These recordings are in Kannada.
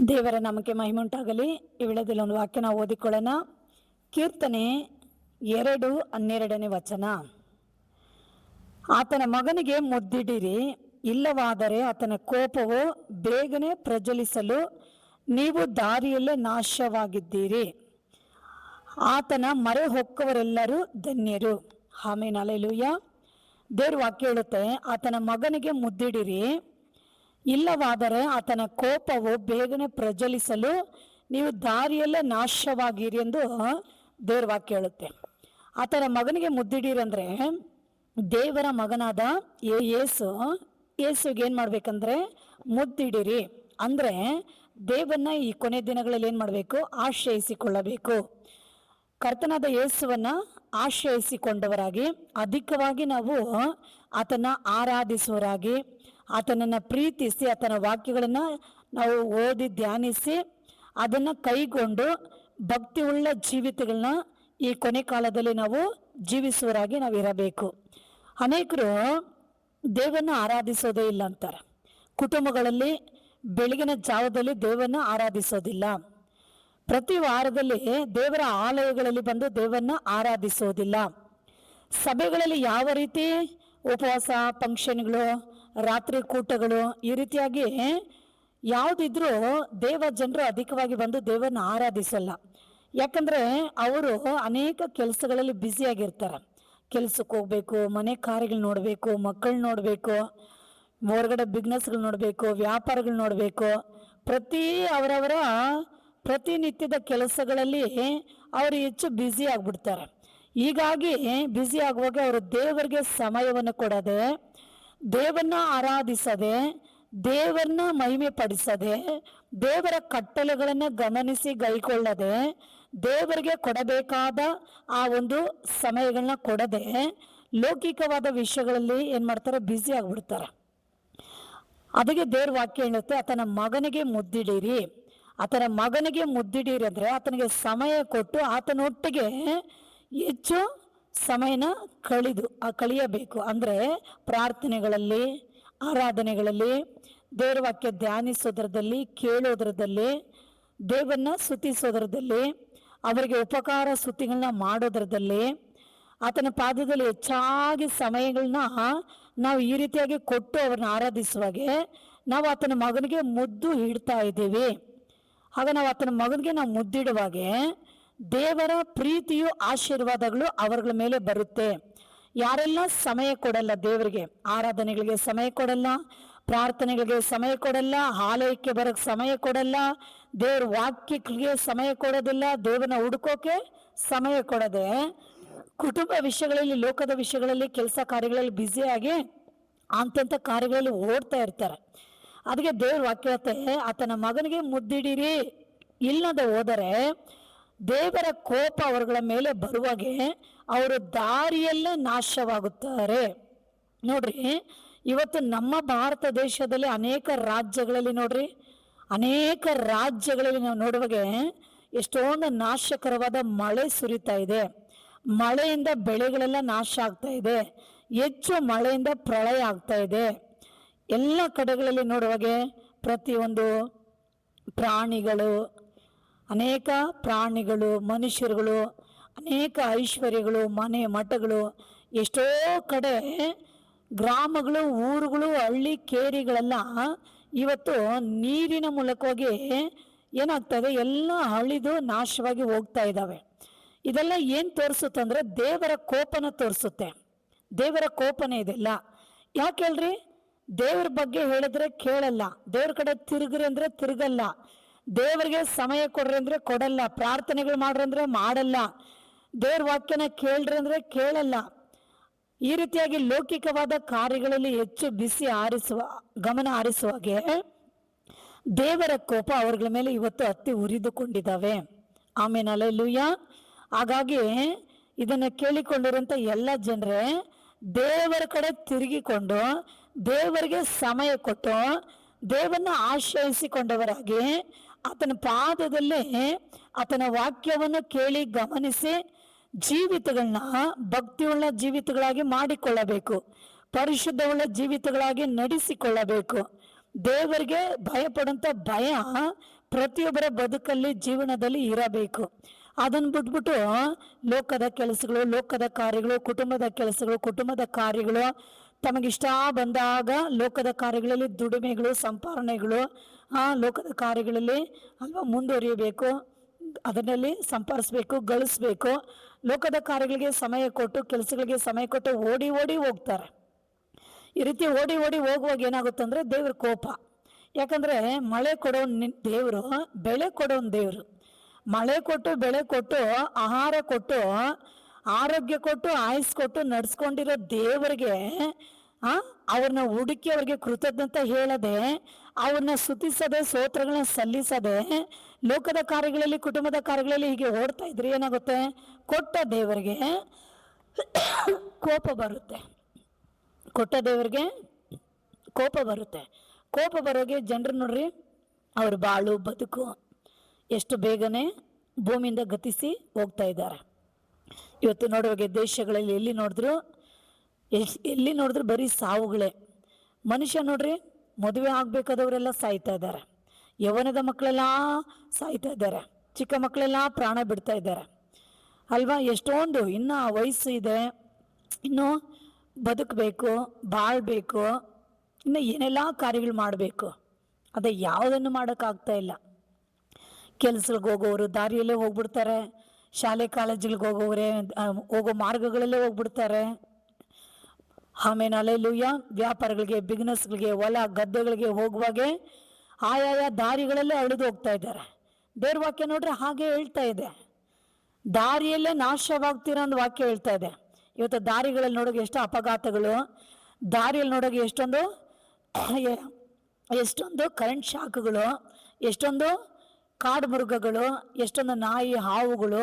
ದೇವರ ನಾಮಕ್ಕೆ ಮಹಿಮೆ ಉಂಟಾಗಲಿ. ಈ ವೇಳೆಯಲ್ಲಿ ಒಂದು ವಾಕ್ಯ ನಾವು ಓದಿಕೊಳ್ಳೋಣ. ಕೀರ್ತನೆ 2:12 ವಚನ. ಆತನ ಮಗನಿಗೆ ಮುದ್ದಿಡಿರಿ, ಇಲ್ಲವಾದರೆ ಆತನ ಕೋಪವು ಬೇಗನೆ ಪ್ರಜ್ವಲಿಸಲು ನೀವು ದಾರಿಯಲ್ಲೇ ನಾಶವಾಗಿದ್ದೀರಿ. ಆತನ ಮೊರೆ ಹೊಕ್ಕವರೆಲ್ಲರೂ ಧನ್ಯರು. Amen, hallelujah. ದೇವ್ರ ವಾಕ್ಯ ಹೇಳುತ್ತೆ, ಆತನ ಮಗನಿಗೆ ಮುದ್ದಿಡಿರಿ, ಇಲ್ಲವಾದರೆ ಆತನ ಕೋಪವು ಬೇಗನೆ ಪ್ರಜ್ವಲಿಸಲು ನೀವು ದಾರಿಯಲ್ಲೇ ನಾಶವಾಗಿರಿ ಎಂದು ದೇವ್ರ ವಾಕ್ಯ ಹೇಳುತ್ತೆ. ಆತನ ಮಗನಿಗೆ ಮುದ್ದಿಡಿರಿ ಅಂದರೆ ದೇವರ ಮಗನಾದ ಯೇಸುಗೆ ಏನು ಮಾಡ್ಬೇಕಂದ್ರೆ ಮುದ್ದಿಡಿರಿ ಅಂದರೆ ದೇವನ್ನ ಈ ಕೊನೆ ದಿನಗಳಲ್ಲಿ ಏನು ಮಾಡಬೇಕು? ಆಶ್ರಯಿಸಿಕೊಳ್ಳಬೇಕು. ಕರ್ತನಾದ ಯೇಸುವನ್ನ ಆಶ್ರಯಿಸಿಕೊಂಡವರಾಗಿ ಅಧಿಕವಾಗಿ ನಾವು ಆತನ ಆರಾಧಿಸುವರಾಗಿ, ಆತನನ್ನು ಪ್ರೀತಿಸಿ, ಆತನ ವಾಕ್ಯಗಳನ್ನು ನಾವು ಓದಿ ಧ್ಯಾನಿಸಿ ಅದನ್ನು ಕೈಗೊಂಡು ಭಕ್ತಿಯುಳ್ಳ ಜೀವಿತಗಳನ್ನ ಈ ಕೊನೆ ಕಾಲದಲ್ಲಿ ನಾವು ಜೀವಿಸುವರಾಗಿ ನಾವು ಇರಬೇಕು. ಅನೇಕರು ದೇವರನ್ನು ಆರಾಧಿಸೋದೇ ಇಲ್ಲ ಅಂತಾರೆ. ಕುಟುಂಬಗಳಲ್ಲಿ ಬೆಳಗಿನ ಜಾವದಲ್ಲಿ ದೇವರನ್ನ ಆರಾಧಿಸೋದಿಲ್ಲ. ಪ್ರತಿ ವಾರದಲ್ಲಿ ದೇವರ ಆಲಯಗಳಲ್ಲಿ ಬಂದು ದೇವರನ್ನ ಆರಾಧಿಸೋದಿಲ್ಲ. ಸಭೆಗಳಲ್ಲಿ ಯಾವ ರೀತಿ ಉಪವಾಸ, ಫಂಕ್ಷನ್ಗಳು, ರಾತ್ರಿ ಕೂಟಗಳು, ಈ ರೀತಿಯಾಗಿ ಯಾವುದಿದ್ರೂ ದೇವ ಜನರು ಅಧಿಕವಾಗಿ ಬಂದು ದೇವರನ್ನ ಆರಾಧಿಸಲ್ಲ. ಯಾಕಂದರೆ ಅವರು ಅನೇಕ ಕೆಲಸಗಳಲ್ಲಿ ಬ್ಯುಸಿಯಾಗಿರ್ತಾರೆ. ಕೆಲಸಕ್ಕೆ ಹೋಗ್ಬೇಕು, ಮನೆ ಕಾರ್ಯಗಳು ನೋಡಬೇಕು, ಮಕ್ಕಳು ನೋಡಬೇಕು, ಹೊರಗಡೆ ಬಿಸ್ನೆಸ್ಗಳು ನೋಡಬೇಕು, ವ್ಯಾಪಾರಗಳು ನೋಡಬೇಕು. ಅವರವರ ಪ್ರತಿನಿತ್ಯದ ಕೆಲಸಗಳಲ್ಲಿ ಅವರು ಹೆಚ್ಚು ಬ್ಯುಸಿ ಆಗಿಬಿಡ್ತಾರೆ. ಹೀಗಾಗಿ ಬ್ಯುಸಿ ಆಗುವಾಗ ಅವರು ದೇವರಿಗೆ ಸಮಯವನ್ನು ಕೊಡದೆ, ದೇವರನ್ನ ಆರಾಧಿಸದೆ, ದೇವರನ್ನ ಮಹಿಮೆ ಪಡಿಸದೆ, ದೇವರ ಕಟ್ಟಳೆಗಳನ್ನು ಗಮನಿಸಿ ಗೈಕೊಳ್ಳದೆ, ದೇವರಿಗೆ ಕೊಡಬೇಕಾದ ಆ ಒಂದು ಸಮಯಗಳನ್ನ ಕೊಡದೆ ಲೌಕಿಕವಾದ ವಿಷಯಗಳಲ್ಲಿ ಏನು ಮಾಡ್ತಾರೆ? ಬ್ಯುಸಿ ಆಗಿಬಿಡ್ತಾರೆ. ಅದಕ್ಕೆ ದೇವ್ರ ವಾಕ್ಯ ಹೇಳುತ್ತೆ, ಆತನ ಮಗನಿಗೆ ಮುದ್ದಿಡಿರಿ. ಆತನ ಮಗನಿಗೆ ಮುದ್ದಿಡಿರಿ ಅಂದರೆ ಆತನಿಗೆ ಸಮಯ ಕೊಟ್ಟು ಆತನೊಟ್ಟಿಗೆ ಹೆಚ್ಚು ಸಮಯನ ಕಳಿಯಬೇಕು. ಅಂದರೆ ಪ್ರಾರ್ಥನೆಗಳಲ್ಲಿ, ಆರಾಧನೆಗಳಲ್ಲಿ, ದೇವರ ವಾಕ್ಯ ಧ್ಯಾನಿಸೋದ್ರದಲ್ಲಿ, ಕೇಳೋದ್ರದಲ್ಲಿ, ದೇವರನ್ನ ಸ್ತುತಿಸೋದ್ರದಲ್ಲಿ, ಅವರಿಗೆ ಉಪಕಾರ ಸ್ತುತಿಗಳನ್ನ ಮಾಡೋದ್ರದಲ್ಲಿ, ಆತನ ಪಾದದಲ್ಲಿ ಹೆಚ್ಚಾಗಿ ಸಮಯಗಳನ್ನ ನಾವು ಈ ರೀತಿಯಾಗಿ ಕೊಟ್ಟು ಅವ್ರನ್ನ ಆರಾಧಿಸುವಾಗೆ ನಾವು ಆತನ ಮಗನಿಗೆ ಮುದ್ದು ಇಡ್ತಾ ಇದ್ದೀವಿ. ಆಗ ನಾವು ಆತನ ಮಗನಿಗೆ ನಾವು ಮುದ್ದಿಡುವಾಗೆ ದೇವರ ಪ್ರೀತಿಯು ಆಶೀರ್ವಾದಗಳು ಅವರ ಮೇಲೆ ಬರುತ್ತೆ. ಯಾರೆಲ್ಲ ಸಮಯ ಕೊಡಲ್ಲ ದೇವರಿಗೆ, ಆರಾಧನೆಗಳಿಗೆ ಸಮಯ ಕೊಡಲ್ಲ, ಪ್ರಾರ್ಥನೆಗಳಿಗೆ ಸಮಯ ಕೊಡಲ್ಲ, ಆಲಯಕ್ಕೆ ಬರೋಕ್ಕೆ ಸಮಯ ಕೊಡಲ್ಲ, ದೇವ್ರ ವಾಕ್ಯಕ್ಕೆ ಸಮಯ ಕೊಡೋದಿಲ್ಲ, ದೇವರನ್ನ ಹುಡುಕೋಕೆ ಸಮಯ ಕೊಡದೆ ಕುಟುಂಬ ವಿಷಯಗಳಲ್ಲಿ, ಲೋಕದ ವಿಷಯಗಳಲ್ಲಿ, ಕೆಲಸ ಕಾರ್ಯಗಳಲ್ಲಿ ಬ್ಯುಸಿಯಾಗಿ ಅಂಥ ಕಾರ್ಯಗಳಲ್ಲಿ ಓಡ್ತಾ ಇರ್ತಾರೆ. ಅದಕ್ಕೆ ದೇವ್ರ ವಾಕ್ಯ ಆತನ ಮಗನಿಗೆ ಮುದ್ದಿಡಿರಿ, ಇಲ್ಲದೆ ಹೋದರೆ ದೇವರ ಕೋಪ ಅವರುಗಳ ಮೇಲೆ ಬರುವಾಗೆ ಅವರು ದಾರಿಯಲ್ಲೇ ನಾಶವಾಗುತ್ತಾರೆ. ನೋಡ್ರಿ, ಇವತ್ತು ನಮ್ಮ ಭಾರತ ದೇಶದಲ್ಲಿ ಅನೇಕ ರಾಜ್ಯಗಳಲ್ಲಿ ನೋಡ್ರಿ, ಅನೇಕ ರಾಜ್ಯಗಳಲ್ಲಿ ನಾವು ನೋಡುವಾಗೆ ಎಷ್ಟೊಂದು ನಾಶಕರವಾದ ಮಳೆ ಸುರಿತಾ ಇದೆ. ಮಳೆಯಿಂದ ಬೆಳೆಗಳೆಲ್ಲ ನಾಶ ಆಗ್ತಾ ಇದೆ. ಹೆಚ್ಚು ಮಳೆಯಿಂದ ಪ್ರಳಯ ಆಗ್ತಾ ಇದೆ. ಎಲ್ಲ ಕಡೆಗಳಲ್ಲಿ ನೋಡುವಾಗೆ ಪ್ರತಿಯೊಂದು ಪ್ರಾಣಿಗಳು, ಅನೇಕ ಪ್ರಾಣಿಗಳು, ಮನುಷ್ಯರುಗಳು, ಅನೇಕ ಐಶ್ವರ್ಯಗಳು, ಮನೆ ಮಠಗಳು, ಎಷ್ಟೋ ಕಡೆ ಗ್ರಾಮಗಳು, ಊರುಗಳು, ಹಳ್ಳಿ ಕೇರಿಗಳೆಲ್ಲ ಇವತ್ತು ನೀರಿನ ಮೂಲಕವಾಗಿ ಏನಾಗ್ತದೆ? ಎಲ್ಲ ಅಳಿದು ನಾಶವಾಗಿ ಹೋಗ್ತಾ ಇದ್ದಾವೆ. ಇದೆಲ್ಲ ಏನು ತೋರಿಸುತ್ತಂದ್ರೆ ದೇವರ ಕೋಪನ ತೋರಿಸುತ್ತೆ. ದೇವರ ಕೋಪನೇ ಇದೆಲ್ಲ. ಯಾಕೆ ಹೇಳ್ರಿ? ದೇವ್ರ ಬಗ್ಗೆ ಹೇಳಿದ್ರೆ ಕೇಳಲ್ಲ, ದೇವ್ರ ಕಡೆ ತಿರುಗ್ರಿ ಅಂದ್ರೆ ತಿರುಗಲ್ಲ, ದೇವರಿಗೆ ಸಮಯ ಕೊಡ್ರಿ ಅಂದ್ರೆ ಕೊಡಲ್ಲ, ಪ್ರಾರ್ಥನೆಗಳು ಮಾಡ್ರಿ ಅಂದ್ರೆ ಮಾಡಲ್ಲ, ದೇವ್ರ ವಾಕ್ಯನ ಕೇಳ್ರಿ ಅಂದ್ರೆ ಕೇಳಲ್ಲ. ಈ ರೀತಿಯಾಗಿ ಲೌಕಿಕವಾದ ಕಾರ್ಯಗಳಲ್ಲಿ ಹೆಚ್ಚು ಗಮನ ಹಾರಿಸುವಾಗೆ ದೇವರ ಕೋಪ ಅವರ ಮೇಲೆ ಇವತ್ತು ಹತ್ತಿ ಉರಿದುಕೊಂಡಿದ್ದಾವೆ. ಆಮೇನ್, ಹಲ್ಲೆಲೂಯಾ. ಹಾಗಾಗಿ ಇದನ್ನು ಕೇಳಿಕೊಂಡಿರುವಂಥ ಎಲ್ಲ ಜನರೇ ದೇವರ ಕಡೆ ತಿರುಗಿಕೊಂಡು ದೇವರಿಗೆ ಸಮಯ ಕೊಟ್ಟು ದೇವರನ್ನ ಆಶ್ರಯಿಸಿಕೊಂಡವರಾಗಿ ಆತನ ಪಾದದಲ್ಲಿ ಆತನ ವಾಕ್ಯವನ್ನು ಕೇಳಿ ಗಮನಿಸಿ ಜೀವಿತಗಳನ್ನ ಭಕ್ತಿಯುಳ್ಳ ಜೀವಿತಗಳಾಗಿ ಮಾಡಿಕೊಳ್ಳಬೇಕು, ಪರಿಶುದ್ಧವುಳ್ಳ ಜೀವಿತಗಳಾಗಿ ನಡೆಸಿಕೊಳ್ಳಬೇಕು. ದೇವರಿಗೆ ಭಯಪಡುವಂಥ ಭಯ ಪ್ರತಿಯೊಬ್ಬರ ಬದುಕಲ್ಲಿ ಜೀವನದಲ್ಲಿ ಇರಬೇಕು. ಅದನ್ನು ಬಿಟ್ಬಿಟ್ಟು ಲೋಕದ ಕೆಲಸಗಳು, ಲೋಕದ ಕಾರ್ಯಗಳು, ಕುಟುಂಬದ ಕೆಲಸಗಳು, ಕುಟುಂಬದ ಕಾರ್ಯಗಳು, ತಮಗಿಷ್ಟ ಬಂದಾಗ ಲೋಕದ ಕಾರ್ಯಗಳಲ್ಲಿ ದುಡಿಮೆಗಳು, ಸಂಪಾದನೆಗಳು, ಲೋಕದ ಕಾರ್ಯಗಳಲ್ಲಿ ಮುಂದುವರಿಯಬೇಕು, ಅದರಲ್ಲಿ ಸಂಪಾದಿಸ್ಬೇಕು, ಗಳಿಸ್ಬೇಕು. ಲೋಕದ ಕಾರ್ಯಗಳಿಗೆ ಸಮಯ ಕೊಟ್ಟು, ಕೆಲಸಗಳಿಗೆ ಸಮಯ ಕೊಟ್ಟು ಓಡಿ ಓಡಿ ಹೋಗ್ತಾರೆ. ಈ ರೀತಿ ಓಡಿ ಓಡಿ ಹೋಗುವಾಗ ಏನಾಗುತ್ತೆ ಅಂದರೆ ದೇವ್ರ ಕೋಪ. ಯಾಕಂದರೆ ಮಳೆ ಕೊಡೋನು ದೇವರು, ಬೆಳೆ ಕೊಡೋನು ದೇವರು. ಮಳೆ ಕೊಟ್ಟು, ಬೆಳೆ ಕೊಟ್ಟು, ಆಹಾರ ಕೊಟ್ಟು, ಆರೋಗ್ಯ ಕೊಟ್ಟು, ಆಯುಸ್ ಕೊಟ್ಟು ನಡೆಸ್ಕೊಂಡಿರೋ ದೇವರಿಗೆ ಅವ್ರನ್ನ ಹುಡುಕಿ ಅವ್ರಿಗೆ ಕೃತಜ್ಞತೆ ಹೇಳದೆ, ಅವ್ರನ್ನ ಸ್ತುತಿಸದೆ, ಸ್ತೋತ್ರಗಳನ್ನ ಸಲ್ಲಿಸದೆ, ಲೋಕದ ಕಾರ್ಯಗಳಲ್ಲಿ, ಕುಟುಂಬದ ಕಾರ್ಯಗಳಲ್ಲಿ ಹೀಗೆ ಓಡ್ತಾ ಇದ್ರೆ ಏನಾಗುತ್ತೆ? ಕೊಟ್ಟ ದೇವರಿಗೆ ಕೋಪ ಬರುತ್ತೆ. ಕೊಟ್ಟ ದೇವರಿಗೆ ಕೋಪ ಬರುತ್ತೆ. ಕೋಪ ಬರೋಗೆ ಜನರು ನೋಡ್ರಿ, ಅವ್ರ ಬಾಳು ಬದುಕು ಎಷ್ಟು ಬೇಗನೆ ಭೂಮಿಯಿಂದ ಗತಿಸಿ ಹೋಗ್ತಾ ಇದ್ದಾರೆ. ಇವತ್ತು ನೋಡುವಾಗ ದೇಶಗಳಲ್ಲಿ ಎಲ್ಲಿ ನೋಡಿದ್ರು ಬರೀ ಸಾವುಗಳೇ. ಮನುಷ್ಯ ನೋಡ್ರಿ, ಮದುವೆ ಆಗಬೇಕಾದವರೆಲ್ಲ ಸಾಯ್ತಾ ಇದ್ದಾರೆ, ಯೌವನದ ಮಕ್ಕಳೆಲ್ಲ ಸಾಯ್ತಾ ಇದ್ದಾರೆ, ಚಿಕ್ಕ ಮಕ್ಕಳೆಲ್ಲ ಪ್ರಾಣ ಬಿಡ್ತಾ ಇದ್ದಾರೆ ಅಲ್ವಾ? ಎಷ್ಟೊಂದು ಇನ್ನು ವಯಸ್ಸು ಇದೆ, ಇನ್ನು ಬದುಕಬೇಕು, ಬಾಳ್ಬೇಕು, ಇನ್ನು ಏನೆಲ್ಲ ಕಾರ್ಯಗಳು ಮಾಡಬೇಕು, ಅದೇ ಯಾವುದನ್ನು ಮಾಡೋಕ್ಕಾಗ್ತಾ ಇಲ್ಲ. ಕೆಲಸಕ್ಕೆ ಹೋಗೋರು ದಾರಿಯಲ್ಲೇ ಹೋಗ್ಬಿಡ್ತಾರೆ, ಶಾಲೆ ಕಾಲೇಜುಗಳಿಗೆ ಹೋಗೋ ಮಾರ್ಗಗಳಲ್ಲೇ ಹೋಗ್ಬಿಡ್ತಾರೆ. ಆಮೇಲೆ ಅಲ್ಲೆಲ್ಲೂಯ್ಯ ವ್ಯಾಪಾರಗಳಿಗೆ, ಬಿಸ್ನೆಸ್ಗಳಿಗೆ, ಹೊಲ ಗದ್ದೆಗಳಿಗೆ ಹೋಗುವಾಗೆ ಆಯಾಯ ದಾರಿಗಳಲ್ಲೇ ಅಳಿದು ಹೋಗ್ತಾ ಇದ್ದಾರೆ. ದೇವ್ರ ವಾಕ್ಯ ನೋಡ್ರೆ ಹಾಗೆ ಹೇಳ್ತಾ ಇದೆ, ದಾರಿಯಲ್ಲೇ ನಾಶವಾಗ್ತೀರಾ ಅಂತ ವಾಕ್ಯ ಹೇಳ್ತಾ ಇದೆ. ಇವತ್ತು ದಾರಿಗಳಲ್ಲಿ ನೋಡೋಕೆ ಎಷ್ಟು ಅಪಘಾತಗಳು, ದಾರಿಯಲ್ಲಿ ನೋಡೋಕೆ ಎಷ್ಟೊಂದು ಕರೆಂಟ್ ಶಾಕ್ಗಳು, ಎಷ್ಟೊಂದು ಕಾಡು ಮೃಗಗಳು, ಎಷ್ಟೊಂದು ನಾಯಿ ಹಾವುಗಳು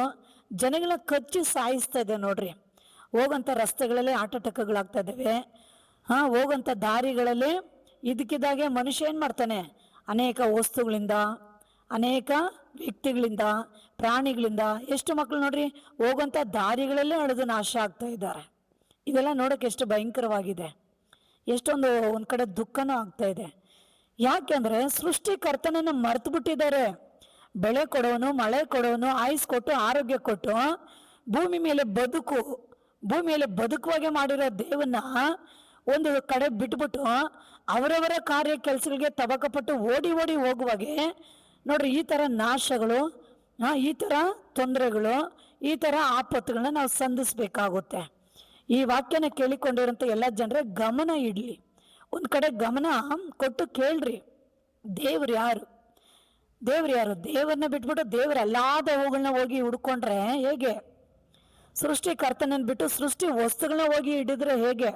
ಜನಗಳ ಕಚ್ಚಿ ಸಾಯಿಸ್ತಾ ಇದೆ ನೋಡ್ರಿ. ಹೋಗೋಂಥ ರಸ್ತೆಗಳಲ್ಲಿ ಆಟೋಟಕ್ಕಗಳಾಗ್ತಾ ಇದ್ದಾವೆ. ಹೋಗೋಂಥ ದಾರಿಗಳಲ್ಲಿ ಇದಕ್ಕಿದ್ದಾಗೆ ಮನುಷ್ಯ ಏನು ಮಾಡ್ತಾನೆ? ಅನೇಕ ವಸ್ತುಗಳಿಂದ, ಅನೇಕ ವ್ಯಕ್ತಿಗಳಿಂದ, ಪ್ರಾಣಿಗಳಿಂದ ಎಷ್ಟು ಮಕ್ಕಳು ನೋಡ್ರಿ ಹೋಗೋಂಥ ದಾರಿಗಳಲ್ಲೇ ಅಳೆದು ನಾಶ ಆಗ್ತಾ ಇದ್ದಾರೆ. ಇದೆಲ್ಲ ನೋಡೋಕೆ ಎಷ್ಟು ಭಯಂಕರವಾಗಿದೆ, ಎಷ್ಟೊಂದು ಒಂದು ಕಡೆ ದುಃಖನೂ ಆಗ್ತಾ ಇದೆ. ಯಾಕೆಂದರೆ ಸೃಷ್ಟಿಕರ್ತನನ್ನು ಮರೆತು ಬಿಟ್ಟಿದ್ದಾರೆ. ಬೆಳೆ ಕೊಡೋನು, ಮಳೆ ಕೊಡೋನು, ಆಯುಸ್ ಕೊಟ್ಟು, ಆರೋಗ್ಯ ಕೊಟ್ಟು, ಭೂಮಿಯಲ್ಲಿ ಬದುಕುವಾಗೆ ಮಾಡಿರೋ ದೇವನ್ನ ಒಂದು ಕಡೆ ಬಿಟ್ಬಿಟ್ಟು ಅವರವರ ಕಾರ್ಯ ಕೆಲಸಗಳಿಗೆ ತಬಕಪಟ್ಟು ಓಡಿ ಓಡಿ ಹೋಗುವಾಗೆ ನೋಡ್ರಿ ಈ ಥರ ನಾಶಗಳು, ಈ ಥರ ತೊಂದರೆಗಳು, ಈ ಥರ ಆಪತ್ತುಗಳನ್ನ ನಾವು ಸಂಧಿಸ್ಬೇಕಾಗುತ್ತೆ. ಈ ವಾಕ್ಯನ ಕೇಳಿಕೊಂಡಿರೋಂಥ ಎಲ್ಲ ಜನರೇ ಗಮನ ಇಡಲಿ, ಒಂದು ಕಡೆ ಗಮನ ಕೊಟ್ಟು ಕೇಳ್ರಿ. ದೇವ್ರು ಯಾರು? ದೇವ್ರನ್ನ ಬಿಟ್ಬಿಟ್ಟು ದೇವರಲ್ಲಾದ ಹೂಗಳನ್ನ ಹೋಗಿ ಹುಡ್ಕೊಂಡ್ರೆ ಹೇಗೆ? ಸೃಷ್ಟಿಕರ್ತನನ್ನು ಬಿಟ್ಟು ಸೃಷ್ಟಿ ವಸ್ತುಗಳನ್ನ ಹೋಗಿ ಹಿಡಿದ್ರೆ ಹೇಗೆ?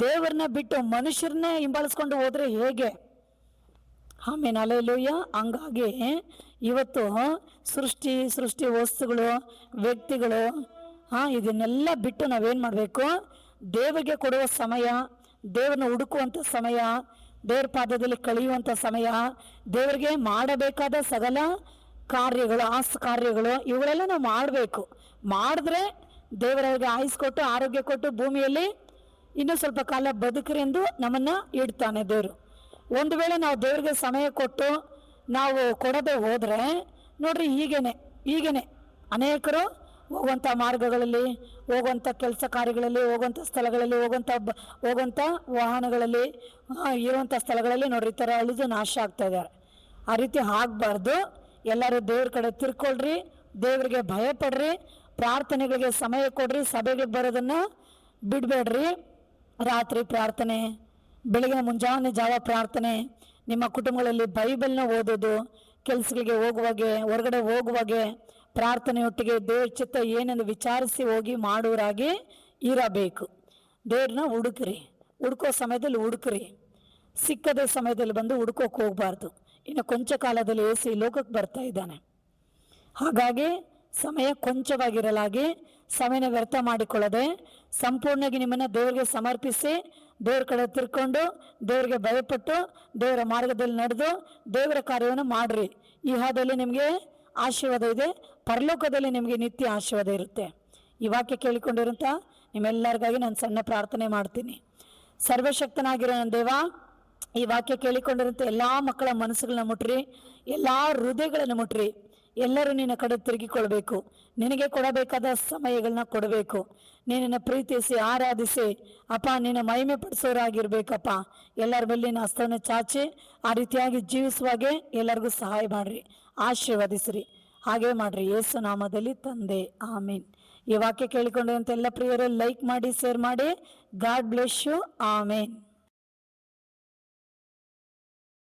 ದೇವರನ್ನ ಬಿಟ್ಟು ಮನುಷ್ಯರನ್ನೇ ಹಿಂಬಾಲಿಸ್ಕೊಂಡು ಹೋದ್ರೆ ಹೇಗೆ? ಆಮೇಲೆ ಅಲ್ಲೆಲ್ಲೂಯ್ಯ. ಹಂಗಾಗಿ ಇವತ್ತು ಸೃಷ್ಟಿ ವಸ್ತುಗಳು, ವ್ಯಕ್ತಿಗಳು, ಇದನ್ನೆಲ್ಲ ಬಿಟ್ಟು ನಾವೇನು ಮಾಡಬೇಕು? ದೇವರಿಗೆ ಕೊಡುವ ಸಮಯ, ದೇವರನ್ನ ಹುಡುಕುವಂಥ ಸಮಯ, ದೇವ್ರ ಪಾದದಲ್ಲಿ ಕಳೆಯುವಂಥ ಸಮಯ, ದೇವರಿಗೆ ಮಾಡಬೇಕಾದ ಸಕಲ ಕಾರ್ಯಗಳು, ಕಾರ್ಯಗಳು ಇವುಗಳೆಲ್ಲ ನಾವು ಮಾಡಬೇಕು. ಮಾಡಿದ್ರೆ ದೇವರಿಗೆ ಆಯುಸ್ ಕೊಟ್ಟು, ಆರೋಗ್ಯ ಕೊಟ್ಟು, ಭೂಮಿಯಲ್ಲಿ ಇನ್ನೂ ಸ್ವಲ್ಪ ಕಾಲ ಬದುಕ್ರಿ ಎಂದು ನಮ್ಮನ್ನು ಇಡ್ತಾನೆ ದೇವರು. ಒಂದು ವೇಳೆ ನಾವು ದೇವರಿಗೆ ಸಮಯ ಕೊಟ್ಟು ನಾವು ಕೊಡದೆ ಹೋದರೆ ನೋಡ್ರಿ ಹೀಗೇನೆ ಅನೇಕರು ಹೋಗುವಂಥ ಮಾರ್ಗಗಳಲ್ಲಿ, ಹೋಗುವಂಥ ಕೆಲಸ ಕಾರ್ಯಗಳಲ್ಲಿ, ಹೋಗುವಂಥ ಸ್ಥಳಗಳಲ್ಲಿ, ಹೋಗುವಂಥ ವಾಹನಗಳಲ್ಲಿ, ಇರುವಂಥ ಸ್ಥಳಗಳಲ್ಲಿ ನೋಡ್ರಿ ಈ ಥರ ಅಳಿದು ನಾಶ ಆಗ್ತಾ ಇದ್ದಾರೆ. ಆ ರೀತಿ ಆಗಬಾರ್ದು. ಎಲ್ಲರೂ ದೇವ್ರ ಕಡೆ ತಿರ್ಕೊಳ್ರಿ, ದೇವರಿಗೆ ಭಯಪಡ್ರಿ, ಪ್ರಾರ್ಥನೆಗಳಿಗೆ ಸಮಯ ಕೊಡ್ರಿ, ಸಭೆಗೆ ಬರೋದನ್ನು ಬಿಡಬೇಡ್ರಿ. ರಾತ್ರಿ ಪ್ರಾರ್ಥನೆ, ಬೆಳಗಿನ ಮುಂಜಾನೆ ಜಾವ ಪ್ರಾರ್ಥನೆ, ನಿಮ್ಮ ಕುಟುಂಬಗಳಲ್ಲಿ ಬೈಬಲ್ನ ಓದೋದು, ಕೆಲಸಗಳಿಗೆ ಹೋಗುವಾಗೆ, ಹೊರಗಡೆ ಹೋಗುವಾಗೆ ಪ್ರಾರ್ಥನೆಯೊಟ್ಟಿಗೆ ದೇವ್ರ ಚಿತ್ತ ಏನೆಂದು ವಿಚಾರಿಸಿ ಹೋಗಿ ಮಾಡೋರಾಗಿ ಇರಬೇಕು. ದೇವ್ರನ್ನ ಹುಡುಕೋ ಸಮಯದಲ್ಲಿ ಹುಡುಕ್ರಿ, ಸಿಕ್ಕದ ಸಮಯದಲ್ಲಿ ಬಂದು ಹುಡ್ಕೋಕೆ ಹೋಗಬಾರ್ದು. ಇನ್ನು ಕೊಂಚ ಕಾಲದಲ್ಲಿ ಏಸಿ ಲೋಕಕ್ಕೆ ಬರ್ತಾ ಇದ್ದಾನೆ. ಹಾಗಾಗಿ ಸಮಯ ಕೊಂಚವಾಗಿರಲಾಗಿ ಸಮಯನ ವ್ಯರ್ಥ ಮಾಡಿಕೊಳ್ಳದೆ ಸಂಪೂರ್ಣವಾಗಿ ನಿಮ್ಮನ್ನು ದೇವರಿಗೆ ಸಮರ್ಪಿಸಿ, ದೇವ್ರ ಕಡೆ ತಿರ್ಕೊಂಡು, ದೇವರಿಗೆ ಭಯಪಟ್ಟು, ದೇವರ ಮಾರ್ಗದಲ್ಲಿ ನಡೆದು ದೇವರ ಕಾರ್ಯವನ್ನು ಮಾಡ್ರಿ. ಈ ಹಾದಲ್ಲಿ ನಿಮಗೆ ಆಶೀರ್ವಾದ ಇದೆ, ಪರಲೋಕದಲ್ಲಿ ನಿಮಗೆ ನಿತ್ಯ ಆಶೀರ್ವಾದ ಇರುತ್ತೆ. ಈ ವಾಕ್ಯ ಕೇಳಿಕೊಂಡಿರೋಂಥ ನಿಮ್ಮೆಲ್ಲರಿಗಾಗಿ ನಾನು ಸಣ್ಣ ಪ್ರಾರ್ಥನೆ ಮಾಡ್ತೀನಿ. ಸರ್ವಶಕ್ತನಾಗಿರೋ ನನ್ನ ದೇವ, ಈ ವಾಕ್ಯ ಕೇಳಿಕೊಂಡಿರಂತೆ ಎಲ್ಲ ಮಕ್ಕಳ ಮನಸ್ಸುಗಳನ್ನ ಮುಟ್ರಿ, ಎಲ್ಲ ಹೃದಯಗಳನ್ನು ಮುಟ್ರಿ. ಎಲ್ಲರೂ ನಿನ್ನ ಕಡೆ ತಿರುಗಿಕೊಳ್ಬೇಕು. ನಿನಗೆ ಕೊಡಬೇಕಾದ ಸಮಯಗಳನ್ನ ಕೊಡಬೇಕು. ನಿನ್ನನ್ನು ಪ್ರೀತಿಸಿ ಆರಾಧಿಸಿ ಅಪ್ಪ ನಿನ್ನ ಮಹಿಮೆ ಪಡಿಸೋರಾಗಿರ್ಬೇಕಪ್ಪ. ಎಲ್ಲರ ಮೇಲೆ ನಿನ್ನ ಹಸ್ತವನ್ನು ಚಾಚಿ ಆ ರೀತಿಯಾಗಿ ಜೀವಿಸುವಾಗೆ ಎಲ್ಲರಿಗೂ ಸಹಾಯ ಮಾಡ್ರಿ, ಆಶೀರ್ವದಿಸ್ರಿ. ಹಾಗೆ ಮಾಡ್ರಿ ಯೇಸು ನಾಮದಲ್ಲಿ ತಂದೆ, ಆಮೀನ್. ಈ ವಾಕ್ಯ ಕೇಳಿಕೊಂಡಂತೆ ಎಲ್ಲ ಪ್ರಿಯರೇ ಲೈಕ್ ಮಾಡಿ, ಶೇರ್ ಮಾಡಿ. God bless you. ಆಮೇನ್.